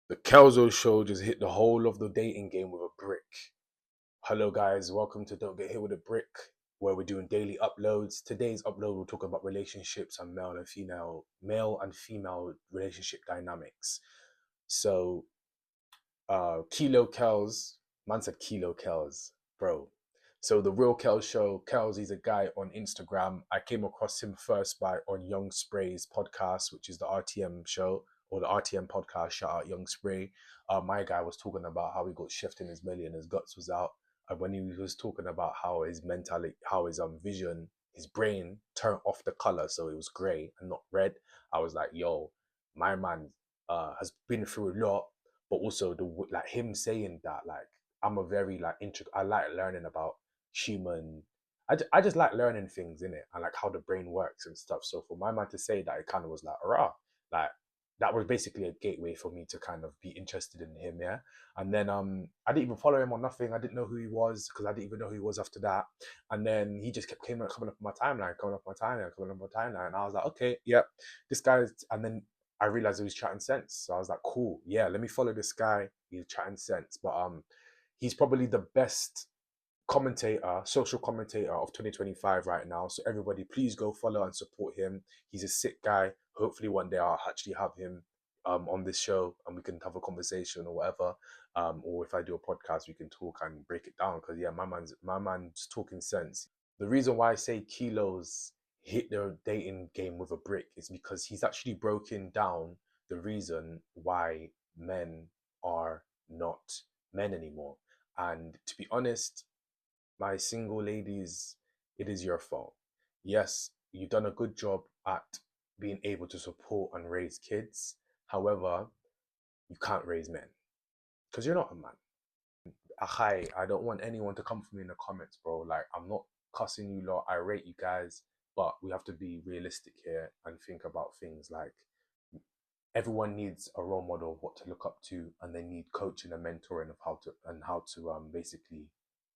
The Kelzo show just hit the whole of the dating game with a brick. Hello, guys. Welcome to Don't Get Hit with a Brick, where we're doing daily uploads. Today's upload, we'll talk about relationships and male and female relationship dynamics. So, Kilo Kels, man said Kilo Kels, bro. So the Real Kels show, Kels, he's a guy on Instagram. I came across him first on Young Spray's podcast, which is the RTM show or the RTM podcast. Shout out Young Spray. My guy was talking about how he got shifted in his belly and his guts was out. And when he was talking about how his mentality, how his vision, his brain turned off the color, so it was gray and not red. I was like, yo, my man has been through a lot, but also like him saying that, like, I'm a very I like learning about human. I just like learning things in it and like how the brain works and stuff. So for my man to say that, it kind of was like, rah, like that was basically a gateway for me to kind of be interested in him, yeah. And then I didn't even follow him on nothing. I didn't know who he was because I didn't even know who he was after that. And then he just kept coming up on my timeline. And I was like, okay, yep, this guy's. And then I realized he was chatting sense. So I was like, cool, yeah, let me follow this guy. He's chatting sense, but he's probably the best social commentator of 2025 right now. So everybody, please go follow and support him. He's a sick guy. Hopefully one day I'll actually have him on this show and we can have a conversation or whatever. Or if I do a podcast, we can talk and break it down. Because yeah, my man's talking sense. The reason why I say Kilos hit the dating game with a brick is because he's actually broken down the reason why men are not men anymore. And to be honest, my single ladies, it is your fault. Yes, you've done a good job at being able to support and raise kids. However, you can't raise men because you're not a man. I don't want anyone to come for me in the comments, bro. Like, I'm not cussing you lot. I rate you guys, but we have to be realistic here and think about things like everyone needs a role model of what to look up to, and they need coaching and mentoring of how to basically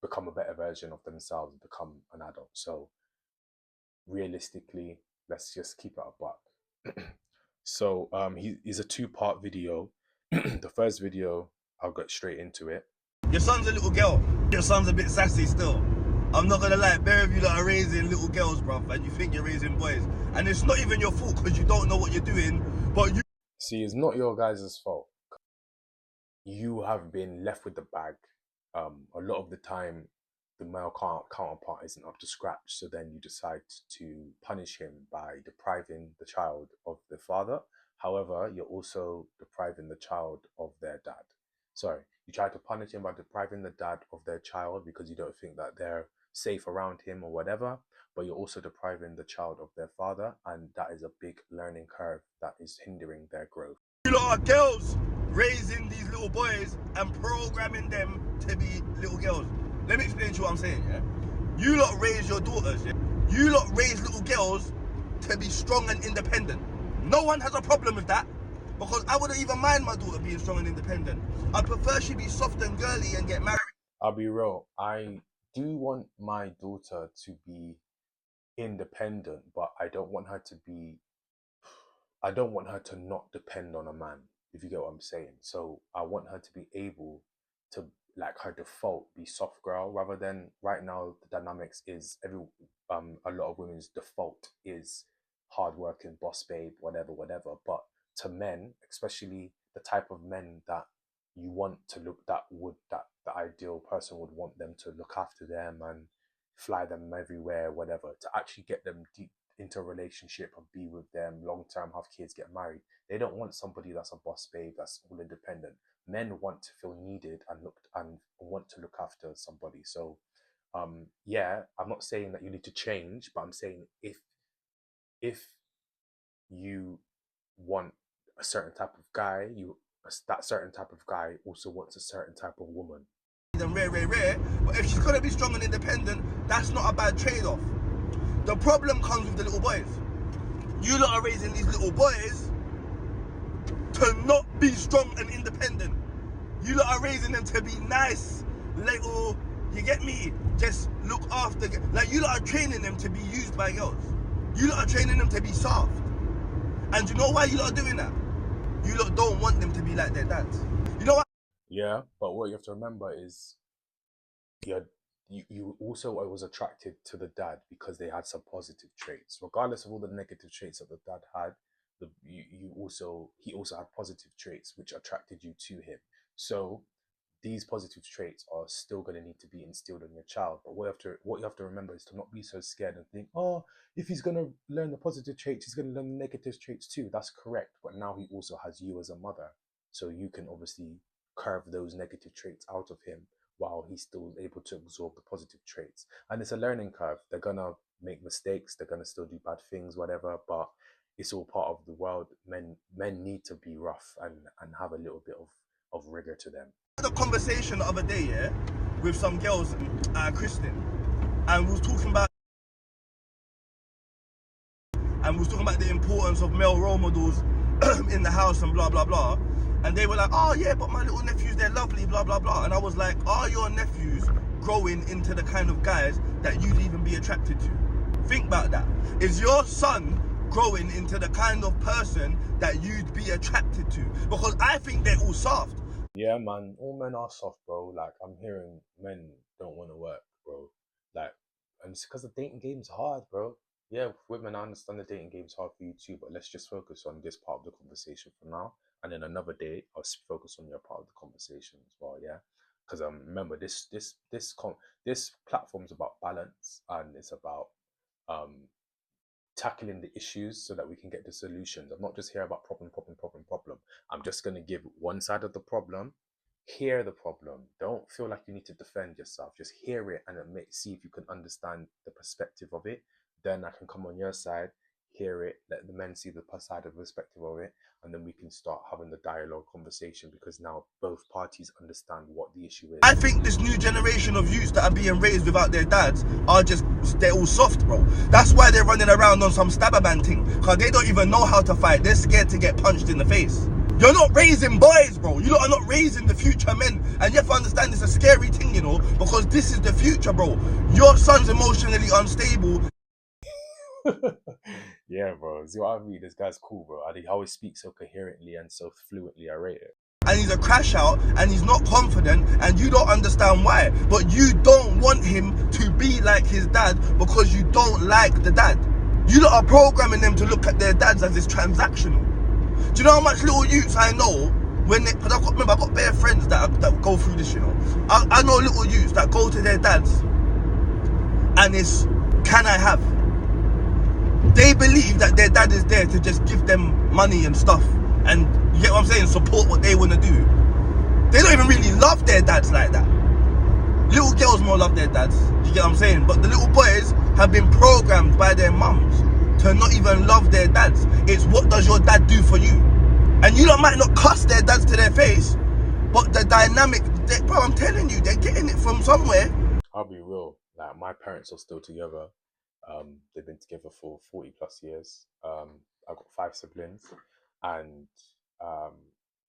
become a better version of themselves, become an adult. So realistically, let's just keep it a buck. So he's a two-part video. The first video, I'll get straight into it. Your son's a little girl. Your son's a bit sassy still. I'm not gonna lie, bare of you that are raising little girls, bruv, and you think you're raising boys. And it's not even your fault because you don't know what you're doing, but you... See, it's not your guys' fault. You have been left with the bag. A lot of the time, the male counterpart isn't up to scratch, so then you decide to punish him by depriving the child of the father. However, you're also depriving the child of their dad. Sorry, you try to punish him by depriving the dad of their child because you don't think that they're safe around him or whatever, but you're also depriving the child of their father, and that is a big learning curve that is hindering their growth. You lot are girls raising these little boys and programming them to be little girls. Let me explain to you what I'm saying, yeah? You lot raise your daughters, yeah? You lot raise little girls to be strong and independent. No one has a problem with that, because I wouldn't even mind my daughter being strong and independent. I prefer she be soft and girly and get married. I'll be real, I do want my daughter to be independent, but I don't want her to not depend on a man, if you get what I'm saying. So I want her to be able to, like, her default be soft girl, rather than right now the dynamics is a lot of women's default is hardworking boss babe, whatever. But to men, especially the type of men that you want to that the ideal person would want them to look after them and fly them everywhere, whatever, to actually get them deep into a relationship and be with them long term, have kids, get married. They don't want somebody that's a boss babe, that's all independent. Men want to feel needed and want to look after somebody. So yeah, I'm not saying that you need to change, but I'm saying if you want a certain type of guy, that certain type of guy also wants a certain type of woman. Rare, but if she's gonna be strong and independent, that's not a bad trade-off. The problem comes with the little boys. You lot are raising these little boys to not be strong and independent. You lot are raising them to be nice, little, you get me? Just look after, like, you lot are training them to be used by girls. You lot are training them to be soft. And you know why you lot are doing that? You lot don't want them to be like their dads. You know what? Yeah, but what you have to remember is you're, you also was attracted to the dad because they had some positive traits, regardless of all the negative traits that the dad had. He also had positive traits which attracted you to him. So these positive traits are still going to need to be instilled in your child. But what you have to remember is to not be so scared and think, oh, if he's going to learn the positive traits, he's going to learn the negative traits too. That's correct. But now he also has you as a mother, so you can obviously curve those negative traits out of him while he's still able to absorb the positive traits. And it's a learning curve. They're gonna make mistakes. They're gonna still do bad things, whatever. But it's all part of the world. Men need to be rough and have a little bit of rigor to them. I had a conversation the other day, yeah, with some girls, Kristen, and we was talking about the importance of male role models in the house and blah blah blah. And they were like, oh yeah, but my little nephews, they're lovely, blah blah blah. And I was like, are your nephews growing into the kind of guys that you'd even be attracted to? Think about that. Is your son growing into the kind of person that you'd be attracted to? Because I think they're all soft. Yeah, man. All men are soft, bro. Like I'm hearing men don't want to work, bro. Like, and it's because the dating game's hard, bro. Yeah, women, I understand the dating game's hard for you too, but let's just focus on this part of the conversation for now, and then another day I'll focus on your part of the conversation as well. Yeah, because remember this platform's about balance, and it's about um tackling the issues so that we can get the solutions. I'm not just here about problem. I'm just going to give one side of the problem, hear the problem. Don't feel like you need to defend yourself. Just hear it and see if you can understand the perspective of it. Then I can come on your side, hear it, let the men see the side of the perspective of it, and then we can start having the dialogue conversation because now both parties understand what the issue is. I think this new generation of youths that are being raised without their dads are just, they're all soft, bro. That's why they're running around on some stabberman thing, because they don't even know how to fight. They're scared to get punched in the face. You're not raising boys, bro. You lot are not raising the future men. And you have to understand it's a scary thing, you know, because this is the future, bro. Your son's emotionally unstable. Yeah, bro. See what I mean? This guy's cool, bro. He always speaks so coherently and so fluently. I rate it. And he's a crash out and he's not confident and you don't understand why. But you don't want him to be like his dad because you don't like the dad. You lot are programming them to look at their dads as this transactional. Do you know how much little youths I know when they, because I've got bare friends that go through this, you know. I know little youths that go to their dads and it's, can I have? They believe that their dad is there to just give them money and stuff. And you get what I'm saying? Support what they want to do. They don't even really love their dads like that. Little girls more love their dads. You get what I'm saying? But the little boys have been programmed by their mums to not even love their dads. It's what does your dad do for you? And you lot might not cuss their dads to their face, but the dynamic, bro, I'm telling you, they're getting it from somewhere. I'll be real. Like my parents are still together. They've been together for 40 plus years. I've got 5 siblings, and um,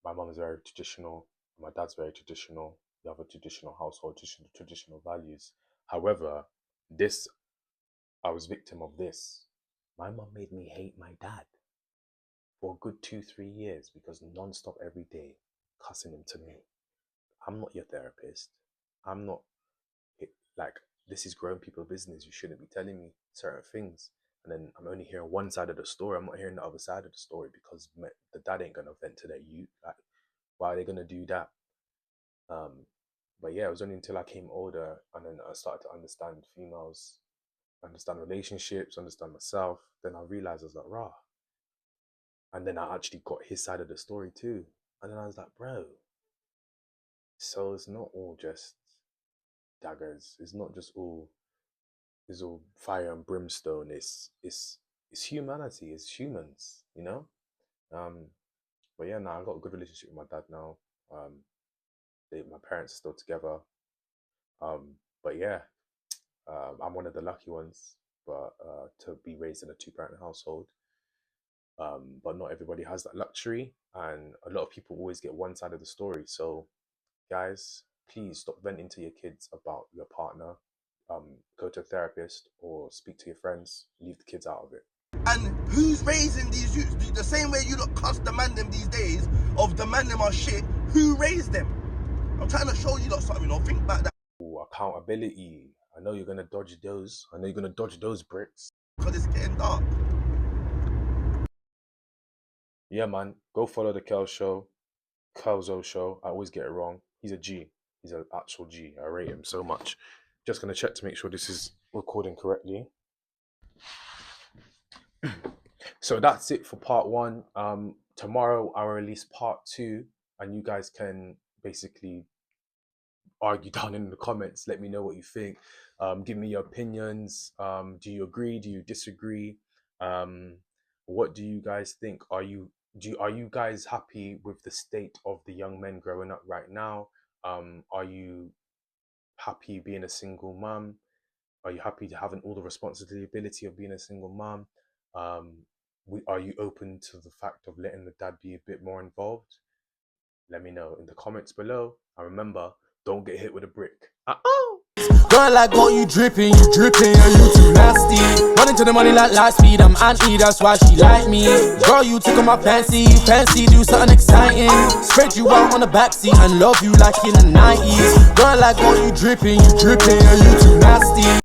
my mum is very traditional. My dad's very traditional. We have a traditional household, traditional values. However, this I was victim of this. My mum made me hate my dad for a good 2, 3 years because non-stop every day cussing him to me. I'm not your therapist. I'm not like this is grown people business. You shouldn't be telling me certain things. And then I'm only hearing one side of the story. I'm not hearing the other side of the story because the dad ain't gonna vent to their youth. Like, why are they gonna do that? Um, but yeah, it was only until I came older and then I started to understand females, understand relationships, understand myself. Then I realized I was like, rah. And then I actually got his side of the story too. And then I was like, bro, so it's not all just daggers. It's all fire and brimstone. It's humanity. It's humans, you know. Um, but yeah, now I got a good relationship with my dad now. My parents are still together. But yeah, I'm one of the lucky ones. But to be raised in a two-parent household, but not everybody has that luxury, and a lot of people always get one side of the story. So, guys, please stop venting to your kids about your partner. Go to a therapist or speak to your friends. Leave the kids out of it. And who's raising these youths? The same way you look cuss the man them these days of the man them are shit. Who raised them? I'm trying to show you lot something. Think about that. Ooh, accountability. I know you're gonna dodge those. I know you're gonna dodge those bricks. Because it's getting dark. Yeah, man. Go follow the Kel Show, Kelzo Show. I always get it wrong. He's a G. He's an actual G. I rate him so much. Just gonna check to make sure this is recording correctly. So that's it for part one. Tomorrow I'll release part two, and you guys can basically argue down in the comments. Let me know what you think. Give me your opinions. Do you agree? Do you disagree? What do you guys think? Are you guys happy with the state of the young men growing up right now? Are you happy being a single mum? Are you happy to having all the responsibility of being a single mum? Are you open to the fact of letting the dad be a bit more involved? Let me know in the comments below. And remember, don't get hit with a brick. Girl, I got you dripping, and you too nasty. Running to the money like light speed, I'm anti, that's why she like me. Girl, you tickle my fancy, do something exciting. Spread you out on the backseat and love you like in the 90s. Girl, I got you dripping, and you too nasty.